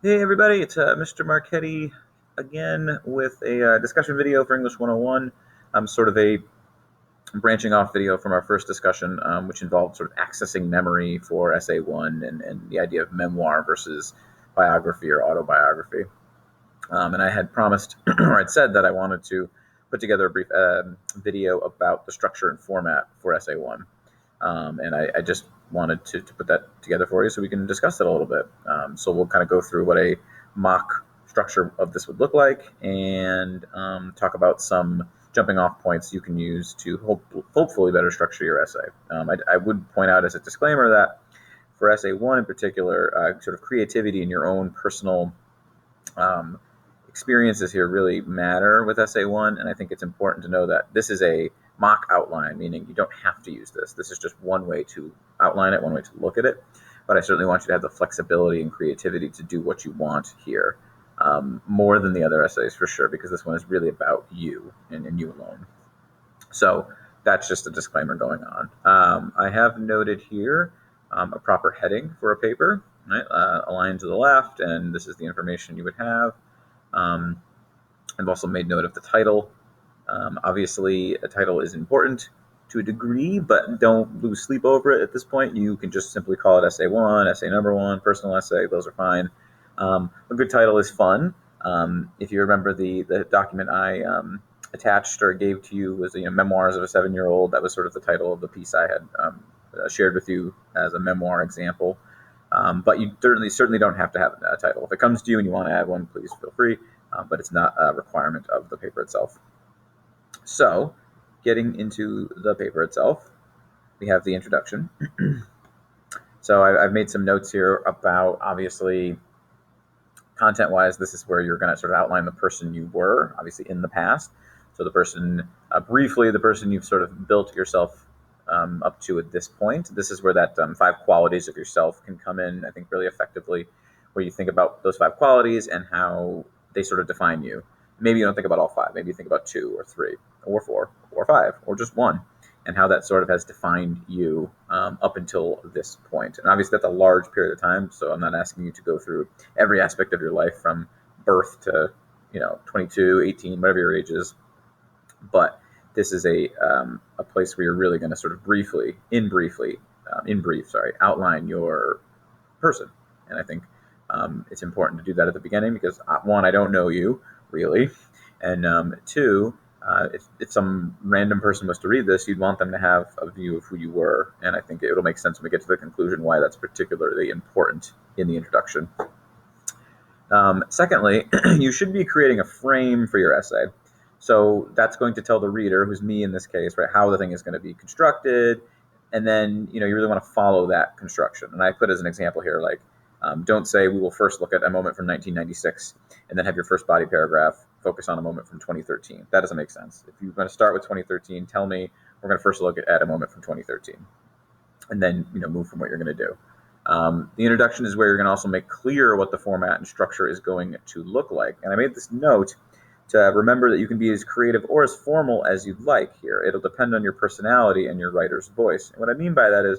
Hey everybody, it's Mr. Marchetti again with a discussion video for English 101. Sort of a branching off video from our first discussion, which involved sort of accessing memory for Essay 1 and the idea of memoir versus biography or autobiography. And I had promised, or I'd said that I wanted to put together a brief video about the structure and format for Essay 1. And I just wanted to put that together for you so we can discuss it a little bit. So we'll kind of go through what a mock structure of this would look like and talk about some jumping off points you can use to hopefully better structure your essay. I would point out as a disclaimer that for Essay 1 in particular, sort of creativity in your own personal experiences here really matter with Essay 1, and I think it's important to know that this is a mock outline, meaning you don't have to use this. This is just one way to outline it, one way to look at it, but I certainly want you to have the flexibility and creativity to do what you want here, more than the other essays for sure, because this one is really about you and you alone. So that's just a disclaimer going on. I have noted here a proper heading for a paper, right? A line to the left, and this is the information you would have. I've also made note of the title. Obviously, a title is important to a degree, but don't lose sleep over it at this point. You can just simply call it Essay 1, Essay number 1, personal essay. Those are fine. A good title is fun. If you remember the document I attached or gave to you was Memoirs of a 7-Year-Old. That was sort of the title of the piece I had shared with you as a memoir example. But you certainly don't have to have a title. If it comes to you and you want to add one, please feel free, but it's not a requirement of the paper itself. So, getting into the paper itself, we have the introduction. So I've made some notes here about, obviously, content-wise, this is where you're going to sort of outline the person you were, obviously, in the past. So the person, briefly, the person you've sort of built yourself up to at this point. This is where that 5 qualities of yourself can come in, I think, really effectively, where you think about those 5 qualities and how they sort of define you. Maybe you don't think about all 5. Maybe you think about 2 or 3 or 4 or 5 or just 1, and how that sort of has defined you up until this point. And obviously that's a large period of time, so I'm not asking you to go through every aspect of your life from birth to 22, 18, whatever your age is. But this is a place where you're really going to sort of in brief, outline your person. And I think it's important to do that at the beginning because, 1, I don't know you, really. And 2, if some random person was to read this, you'd want them to have a view of who you were. And I think it'll make sense when we get to the conclusion why that's particularly important in the introduction. Secondly, you should be creating a frame for your essay. So that's going to tell the reader, who's me in this case, right, how the thing is going to be constructed. And then, you really want to follow that construction. And I put as an example here, like, don't say we will first look at a moment from 1996 and then have your first body paragraph focus on a moment from 2013. That doesn't make sense. If you're going to start with 2013, tell me we're going to first look at a moment from 2013 and then move from what you're going to do. The introduction is where you're going to also make clear what the format and structure is going to look like. And I made this note to remember that you can be as creative or as formal as you'd like here. It'll depend on your personality and your writer's voice. And what I mean by that is,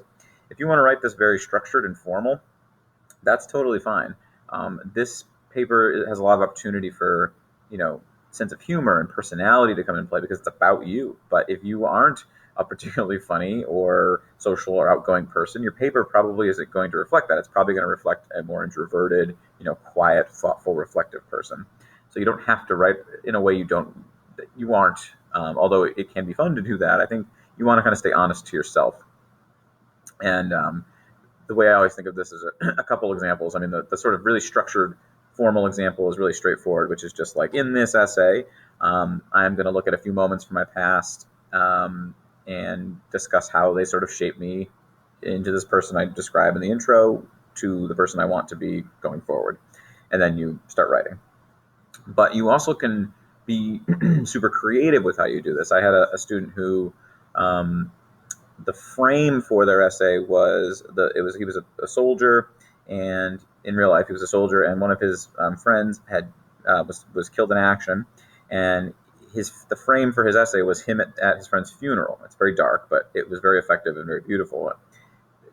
if you want to write this very structured and formal, that's totally fine. This paper has a lot of opportunity for, sense of humor and personality to come into play because it's about you. But if you aren't a particularly funny or social or outgoing person, your paper probably isn't going to reflect that. It's probably going to reflect a more introverted, quiet, thoughtful, reflective person. So you don't have to write in a way you aren't, although it can be fun to do that. I think you want to kind of stay honest to yourself. And the way I always think of this is a couple examples. I mean, the sort of really structured, formal example is really straightforward, which is just like, in this essay, I'm going to look at a few moments from my past and discuss how they sort of shape me into this person I describe in the intro to the person I want to be going forward. And then you start writing. But you also can be super creative with how you do this. I had a student who the frame for their essay was he was a soldier, and in real life he was a soldier, and one of his friends had was killed in action, and the frame for his essay was him at his friend's funeral. It's very dark, but it was very effective and very beautiful.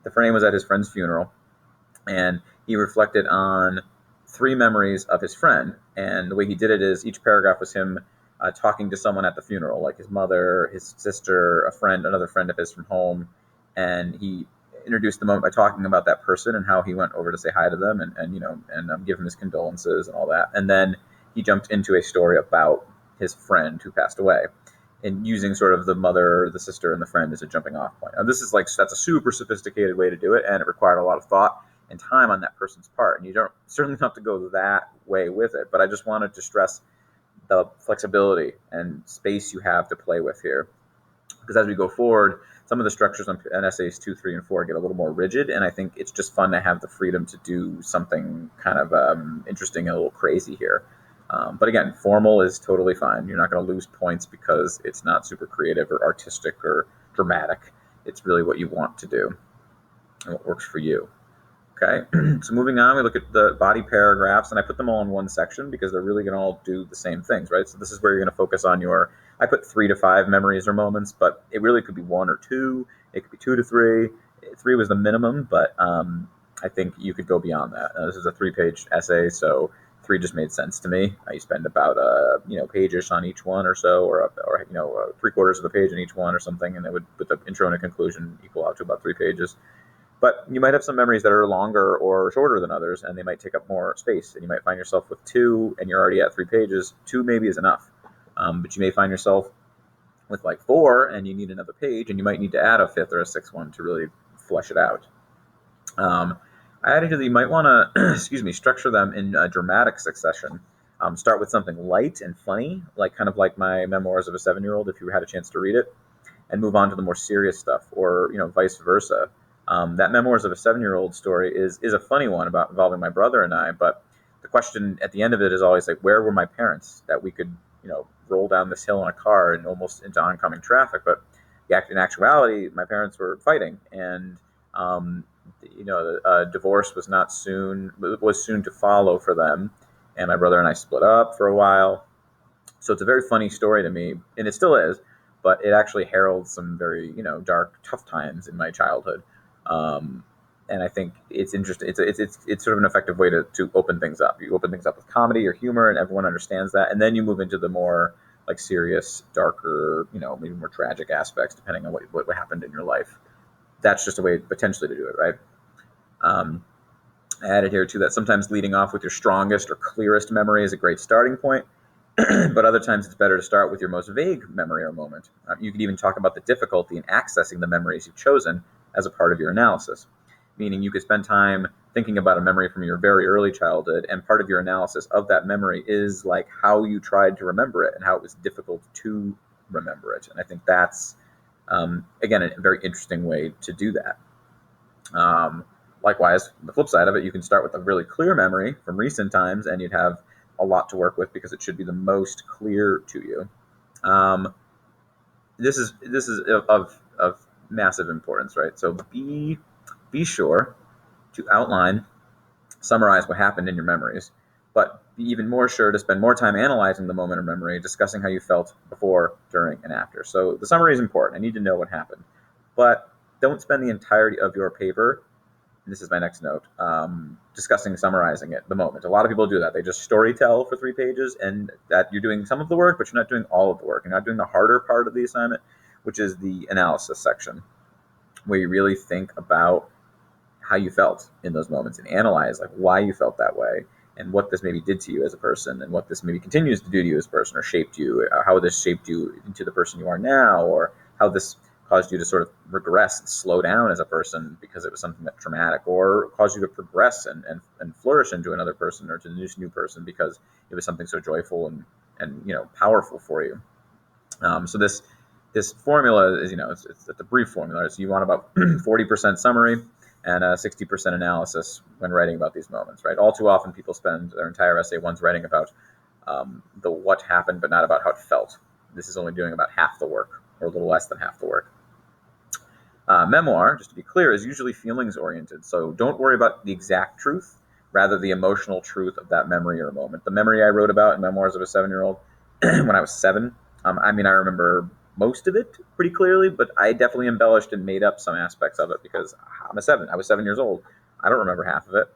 The frame was at his friend's funeral, and he reflected on 3 memories of his friend. And the way he did it is each paragraph was him talking to someone at the funeral, like his mother, his sister, a friend, another friend of his from home. And he introduced the moment by talking about that person and how he went over to say hi to them and give him his condolences and all that. And then he jumped into a story about his friend who passed away, and using sort of the mother, the sister, and the friend as a jumping off point. Now, this is that's a super sophisticated way to do it, and it required a lot of thought and time on that person's part. And you don't certainly have to go that way with it, but I just wanted to stress the flexibility and space you have to play with here. Because as we go forward, some of the structures on essays 2, 3, and 4 get a little more rigid, and I think it's just fun to have the freedom to do something kind of interesting and a little crazy here. But again, formal is totally fine. You're not going to lose points because it's not super creative or artistic or dramatic. It's really what you want to do and what works for you. Okay, so moving on, we look at the body paragraphs, and I put them all in one section because they're really going to all do the same things, right? So this is where you're going to focus on I put 3 to 5 memories or moments, but it really could be 1 or 2. It could be 2 to 3. 3 was the minimum, but I think you could go beyond that. This is a 3-page essay, so 3 just made sense to me. You spend about page-ish on each one or so, or 3/4 of a page in each one or something, and it would, with the intro and a conclusion, equal out to about 3 pages. But you might have some memories that are longer or shorter than others, and they might take up more space. And you might find yourself with 2, and you're already at 3 pages. 2 maybe is enough. But you may find yourself with 4, and you need another page, and you might need to add a 5th or a 6th one to really flesh it out. I added here that you might want to, structure them in a dramatic succession. Start with something light and funny, kind of like my Memoirs of a 7-Year-Old, if you had a chance to read it, and move on to the more serious stuff, or vice versa. That Memoirs of a 7-Year-Old story is a funny one involving my brother and I, but the question at the end of it is always where were my parents that we could, roll down this hill in a car and almost into oncoming traffic? But in actuality, my parents were fighting, and divorce was soon to follow for them, and my brother and I split up for a while. So it's a very funny story to me, and it still is, but it actually heralds some very dark, tough times in my childhood. And I think it's interesting. It's sort of an effective way to open things up. You open things up with comedy or humor, and everyone understands that. And then you move into the more serious, darker, maybe more tragic aspects, depending on what happened in your life. That's just a way potentially to do it, right? I added here too that sometimes leading off with your strongest or clearest memory is a great starting point. But other times it's better to start with your most vague memory or moment. You could even talk about the difficulty in accessing the memories you've chosen as a part of your analysis. Meaning you could spend time thinking about a memory from your very early childhood, and part of your analysis of that memory is how you tried to remember it and how it was difficult to remember it. And I think that's, again, a very interesting way to do that. Likewise, the flip side of it, you can start with a really clear memory from recent times, and you'd have a lot to work with because it should be the most clear to you. This is of massive importance, right? So be sure to outline, summarize what happened in your memories, but be even more sure to spend more time analyzing the moment of memory, discussing how you felt before, during, and after. So the summary is important. I need to know what happened, but don't spend the entirety of your paper, and this is my next note, summarizing it, the moment. A lot of people do that. They just story tell for 3 pages, and that you're doing some of the work, but you're not doing all of the work. You're not doing the harder part of the assignment, which is the analysis section, where you really think about how you felt in those moments and analyze why you felt that way and what this maybe did to you as a person and what this maybe continues to do to you as a person, or shaped you, or how this shaped you into the person you are now, or how this caused you to sort of regress and slow down as a person because it was something that traumatic, or caused you to progress and flourish into another person or to this new person because it was something so joyful and powerful for you. So this formula is, it's a brief formula. So you want about 40% summary and 60% analysis when writing about these moments, right? All too often people spend their entire essay once writing about the what happened, but not about how it felt. This is only doing about half the work, or a little less than half the work. Memoir, just to be clear, is usually feelings oriented. So don't worry about the exact truth, rather the emotional truth of that memory or moment. The memory I wrote about in Memoirs of a 7-Year-Old when I was 7, I remember most of it pretty clearly, but I definitely embellished and made up some aspects of it because I was 7 years old. I don't remember half of it.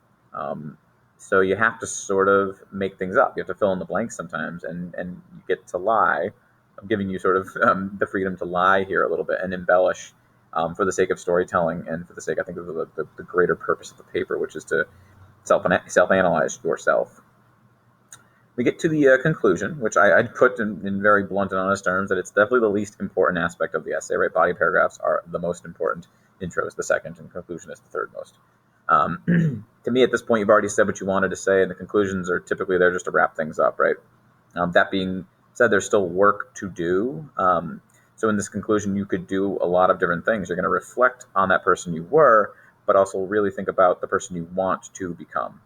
So you have to sort of make things up. You have to fill in the blanks sometimes, and you get to lie. I'm giving you sort of the freedom to lie here a little bit and embellish for the sake of storytelling and for the sake, I think, of the greater purpose of the paper, which is to self analyze yourself. We get to the conclusion, which I'd put in very blunt and honest terms that it's definitely the least important aspect of the essay. Right, body paragraphs are the most important. Intro is the second, and conclusion is the third most. To me, at this point, you've already said what you wanted to say, and the conclusions are typically there just to wrap things up, right? That being said, there's still work to do. So in this conclusion, you could do a lot of different things. You're going to reflect on that person you were, but also really think about the person you want to become.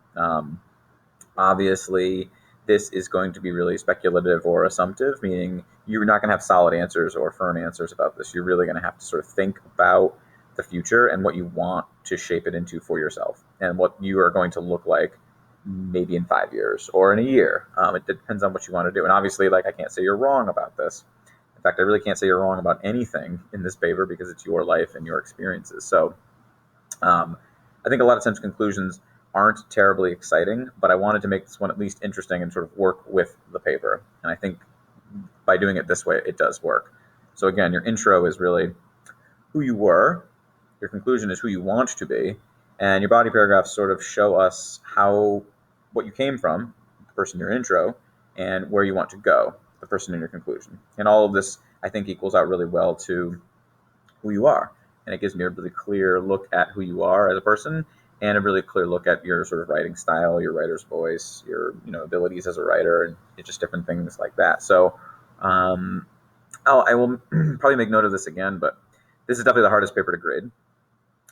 Obviously, this is going to be really speculative or assumptive, meaning you're not going to have solid answers or firm answers about this. You're really going to have to sort of think about the future and what you want to shape it into for yourself and what you are going to look like maybe in 5 years or in a year. It depends on what you want to do. And obviously, like, I can't say you're wrong about this. In fact, I really can't say you're wrong about anything in this paper because it's your life and your experiences. So I think a lot of times conclusions aren't terribly exciting, but I wanted to make this one at least interesting and sort of work with the paper. And I think by doing it this way, it does work. So again, your intro is really who you were, your conclusion is who you want to be, and your body paragraphs sort of show us what you came from, the person in your intro, and where you want to go, the person in your conclusion. And all of this, I think, equals out really well to who you are. And it gives me a really clear look at who you are as a person and a really clear look at your sort of writing style, your writer's voice, your abilities as a writer, and just different things like that. So I will probably make note of this again, but this is definitely the hardest paper to grade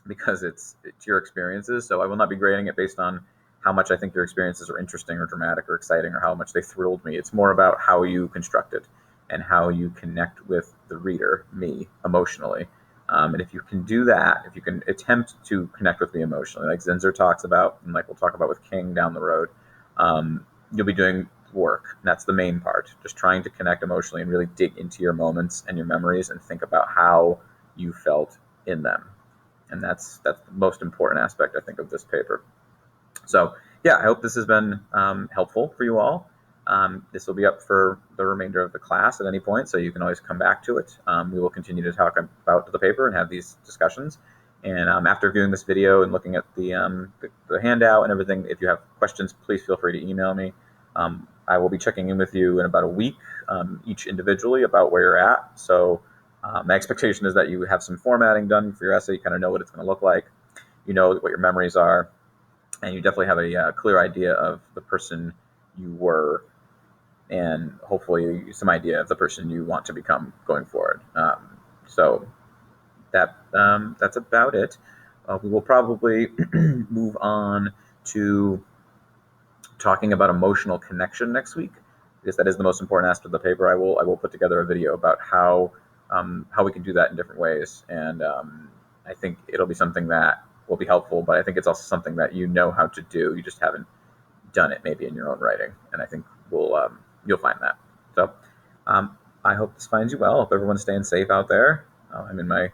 because it's your experiences. So I will not be grading it based on how much I think your experiences are interesting or dramatic or exciting or how much they thrilled me. It's more about how you construct it and how you connect with the reader, me, emotionally. And if you can do that, if you can attempt to connect with me emotionally, like Zinzer talks about, and like we'll talk about with King down the road, you'll be doing work. And that's the main part, just trying to connect emotionally and really dig into your moments and your memories and think about how you felt in them. And that's the most important aspect, I think, of this paper. So yeah, I hope this has been helpful for you all. This will be up for the remainder of the class at any point, so you can always come back to it. We will continue to talk about the paper and have these discussions. And after viewing this video and looking at the handout and everything, if you have questions, please feel free to email me. I will be checking in with you in about a week, each individually, about where you're at. So my expectation is that you have some formatting done for your essay. You kind of know what it's going to look like. You know what your memories are. And you definitely have a clear idea of the person you were and hopefully some idea of the person you want to become going forward. So that's about it. We will probably move on to talking about emotional connection next week, because that is the most important aspect of the paper. I will put together a video about how we can do that in different ways, and I think it'll be something that will be helpful. But I think it's also something that you know how to do. You just haven't done it maybe in your own writing, and I think you'll find that. So I hope this finds you well. I hope everyone's staying safe out there. I'm in my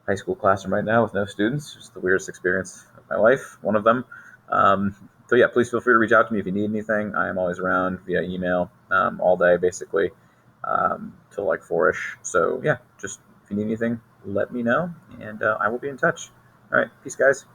high school classroom right now with no students. It's the weirdest experience of my life, one of them. So yeah, please feel free to reach out to me if you need anything. I am always around via email all day, basically, till like 4-ish. So yeah, just if you need anything, let me know, and I will be in touch. All right, peace, guys.